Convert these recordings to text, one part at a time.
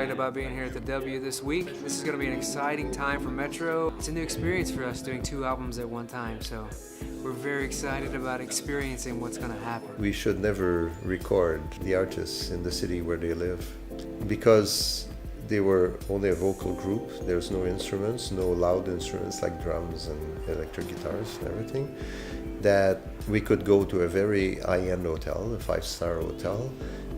excited about being here at the W this week. This is going to be an exciting time for Metro. It's a new experience for us doing 2 albums at one time, so we're very excited about experiencing what's going to happen. We should never record the artists in the city where they live because they were only a vocal group. There's no instruments, no loud instruments like drums and electric guitars and everything. That we could go to a very high-end hotel, a 5-star hotel,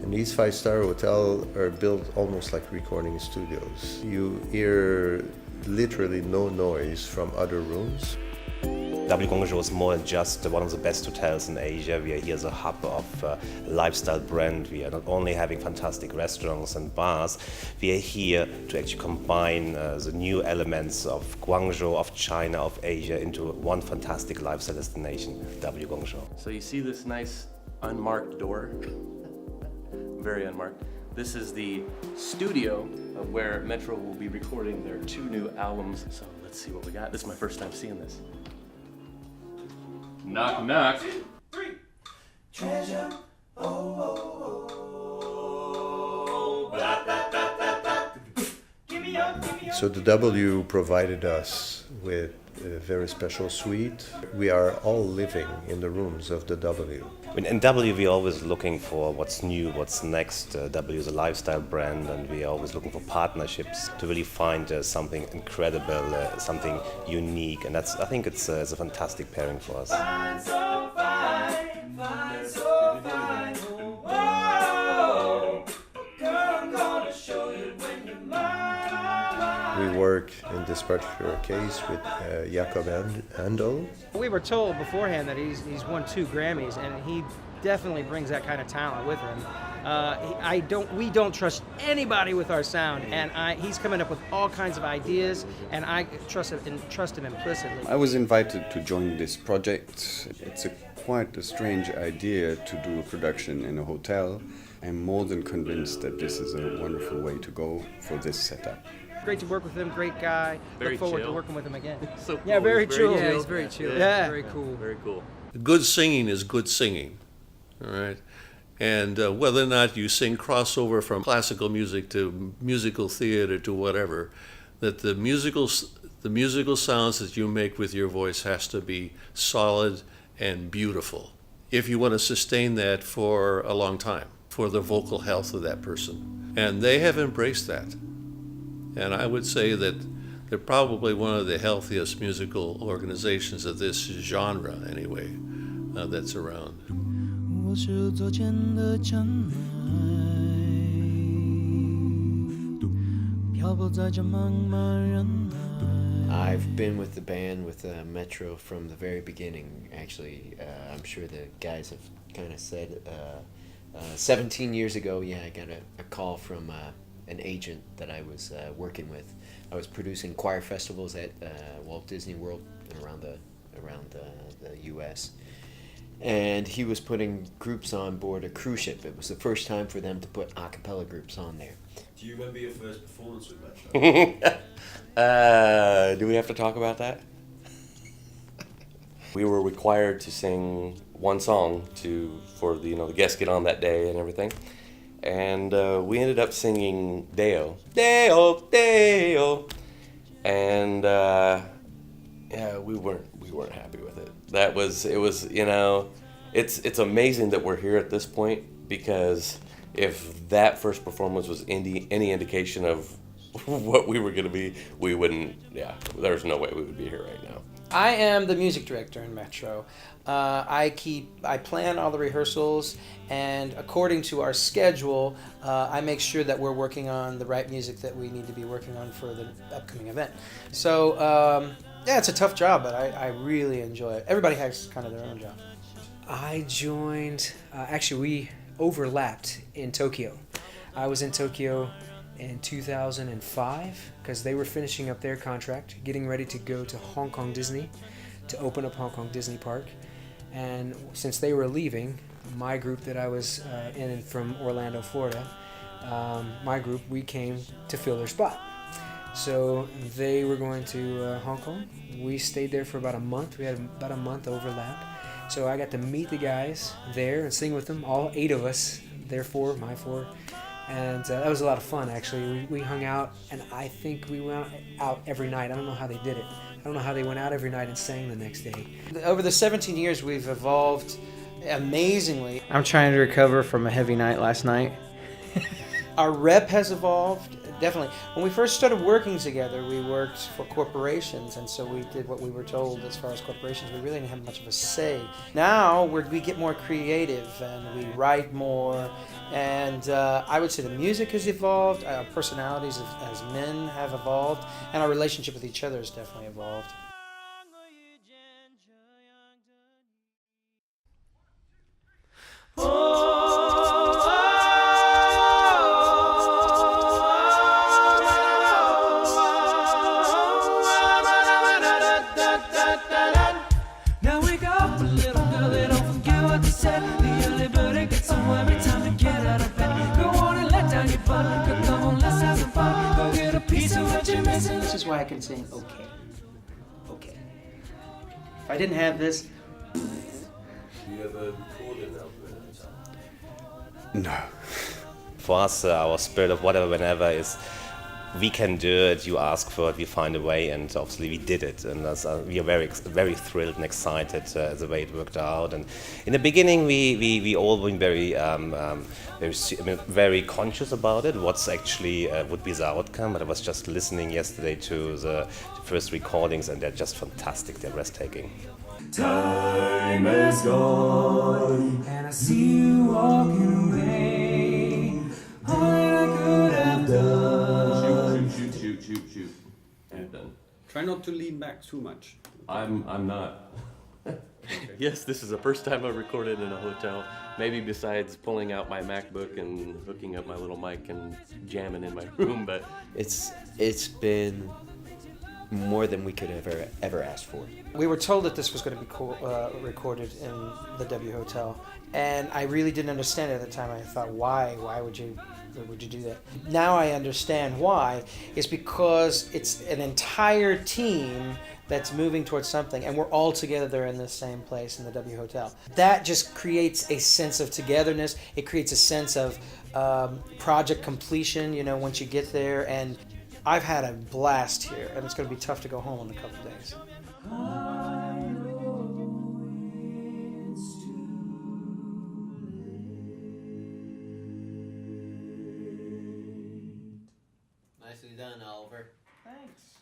and these 5-star hotels are built almost like recording studios. You hear literally no noise from other rooms. W Guangzhou is more than just one of the best hotels in Asia. We are here as a hub of a lifestyle brand. We are not only having fantastic restaurants and bars, we are here to actually combine the new elements of Guangzhou, of China, of Asia into one fantastic lifestyle destination, W Guangzhou. So you see this nice unmarked door? Very unmarked. This is the studio of where Metro will be recording their 2 new albums. So let's see what we got. This is my first time seeing this. Knock, knock. 1, 2, 3. Treasure. Oh, oh, oh. Blah, blah, blah, blah, blah. Give me up, give me up. So the W provided us with a very special suite. We are all living in the rooms of the W. In W, we're always looking for what's new, what's next. W is a lifestyle brand, and we're always looking for partnerships to really find something incredible, something unique, and I think it's a fantastic pairing for us. Fine, so fine, fine, so fine. Whoa, girl, I'm gonna show you when you're mine. We work in this particular case with Jakob Handel. We were told beforehand that he's won 2 Grammys, and he definitely brings that kind of talent with him. We don't trust anybody with our sound, and he's coming up with all kinds of ideas, and I trust him implicitly. I was invited to join this project. It's quite a strange idea to do a production in a hotel. I'm more than convinced that this is a wonderful way to go for this setup. Great to work with him, great guy. Very Look forward chill. to working with him again. So cool. Yeah, very He's chill. Yeah, he's very chill. Yeah. Very cool. Very cool. Good singing is good singing, all right? And whether or not you sing crossover from classical music to musical theater to whatever, that the musical sounds that you make with your voice has to be solid and beautiful if you want to sustain that for a long time, for the vocal health of that person. And they have embraced that. And I would say that they're probably one of the healthiest musical organizations of this genre, anyway, that's around. I've been with the band, with Metro, from the very beginning. Actually, I'm sure the guys have kind of said 17 years ago, I got a call from an agent that I was working with. I was producing choir festivals at Walt Disney World and around the U.S. And he was putting groups on board a cruise ship. It was the first time for them to put a cappella groups on there. Do you remember your first performance with Metro? Do we have to talk about that? We were required to sing one song for the guests get on that day and everything. And we ended up singing Deo, Deo, Deo, and we weren't happy with it. It's amazing that we're here at this point, because if that first performance was any indication of what we were going to be, we wouldn't. There's no way we would be here right now. I am the music director in Metro. I plan all the rehearsals, and according to our schedule, I make sure that we're working on the right music that we need to be working on for the upcoming event. So, it's a tough job, but I really enjoy it. Everybody has kind of their own job. I joined, actually we overlapped in Tokyo. I was in Tokyo in 2005 because they were finishing up their contract, getting ready to go to Hong Kong Disney to open up Hong Kong Disney Park. And since they were leaving, my group that I was in from Orlando, Florida, my group, we came to fill their spot. So they were going to Hong Kong. We stayed there for about a month. We had about a month overlap. So I got to meet the guys there and sing with them, all 8 of us, their 4, my 4. And that was a lot of fun, actually. We hung out, and I think we went out every night. I don't know how they did it. I don't know how they went out every night and sang the next day. Over the 17 years, we've evolved amazingly. I'm trying to recover from a heavy night last night. Our rep has evolved, definitely. When we first started working together, we worked for corporations, and so we did what we were told as far as corporations. We really didn't have much of a say. Now we get more creative, and we write more, and I would say the music has evolved, our personalities as men have evolved, and our relationship with each other has definitely evolved. Now wake up, little girl, they don't forget what they said. The early bird gets somewhere every time to get out of bed. Go on and let down your butt. Go come on, let's have some fun. Go get a piece of what you're missing. This is why I can sing okay. Okay. If I didn't have this, Do you ever record an album at a time? No. For us, our spirit of whatever, whenever is we can do it, you ask for it, we find a way, and obviously we did it. And that's, we are very thrilled and excited the way it worked out. And in the beginning, we all been very conscious about it, what's actually would be the outcome. But I was just listening yesterday to the first recordings, and they're just fantastic, they're breathtaking. Time is gone, and I see you walking away. All that I could have done. Shoot. And done. Try not to lean back too much. I'm not. Yes, this is the first time I've recorded in a hotel. Maybe besides pulling out my MacBook and hooking up my little mic and jamming in my room, but It's been more than we could have ever asked for. we were told that this was going to be recorded in the W Hotel, and I really didn't understand it at the time. I thought, why would you do that? Now I understand why. It's because it's an entire team that's moving towards something, and we're all together there in the same place in the W Hotel. That just creates a sense of togetherness. It creates a sense of project completion, once you get there. And I've had a blast here, and it's going to be tough to go home in a couple of days. Nicely done, Oliver. Thanks.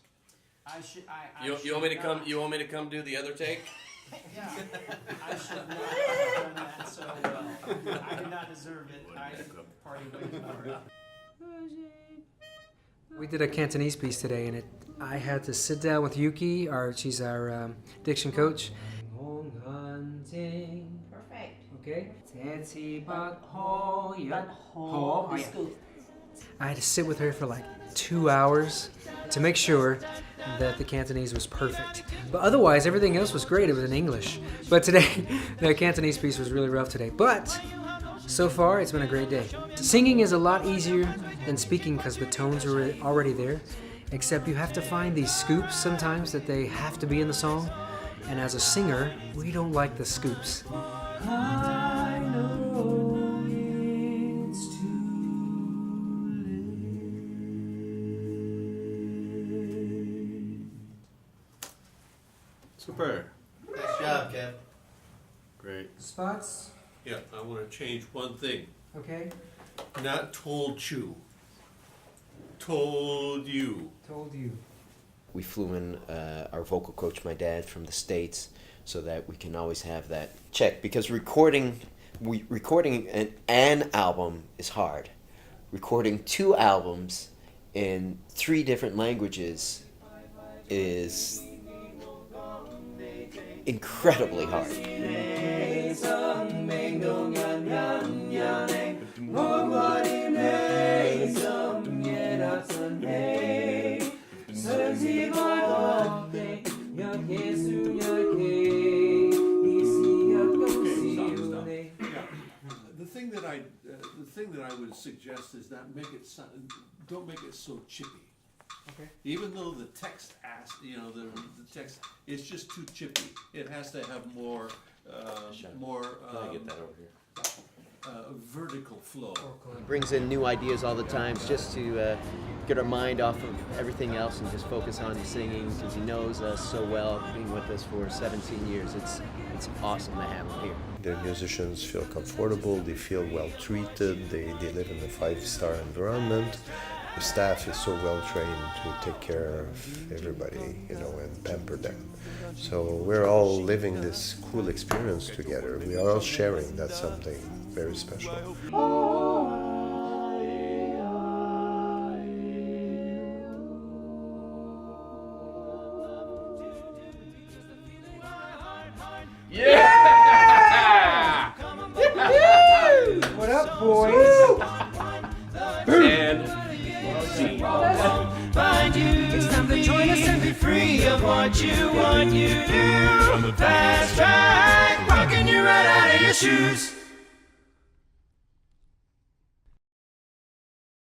you want me to come? You want me to come do the other take? Yeah, I should not have done that so well. I do not deserve it. I party way more. We did a Cantonese piece today, and I had to sit down with Yuki, she's our diction coach. Perfect. Okay. I had to sit with her for like 2 hours to make sure that the Cantonese was perfect. But otherwise, everything else was great. It was in English. But today, the Cantonese piece was really rough today. But so far, it's been a great day. Singing is a lot easier than speaking because the tones are already there. Except you have to find these scoops sometimes that they have to be in the song. And as a singer, we don't like the scoops. I know it's too Super. Nice job, Kev. Great. Spots? Yeah, I want to change one thing. Okay. Not told you. Told you. Told you. We flew in our vocal coach, my dad, from the States, so that we can always have that check. Because recording an album is hard. Recording 2 albums in 3 different languages is incredibly hard. The thing that I would suggest is not make it don't make it so chippy. Okay. Even though the text the text is just too chippy. It has to have more Can I get that over here? vertical flow. Brings in new ideas all the time just to get our mind off of everything else and just focus on singing because he knows us so well, being with us for 17 years. It's awesome to have him here. The musicians feel comfortable, they feel well treated, they live in a 5-star environment. The staff is so well trained to take care of everybody, and pamper them. So we're all living this cool experience together. We are all sharing. That's something very special. Yeah! What up, boys? And find you. It's time to join us and be free of what you do. Fast track, rocking you right out of your shoes.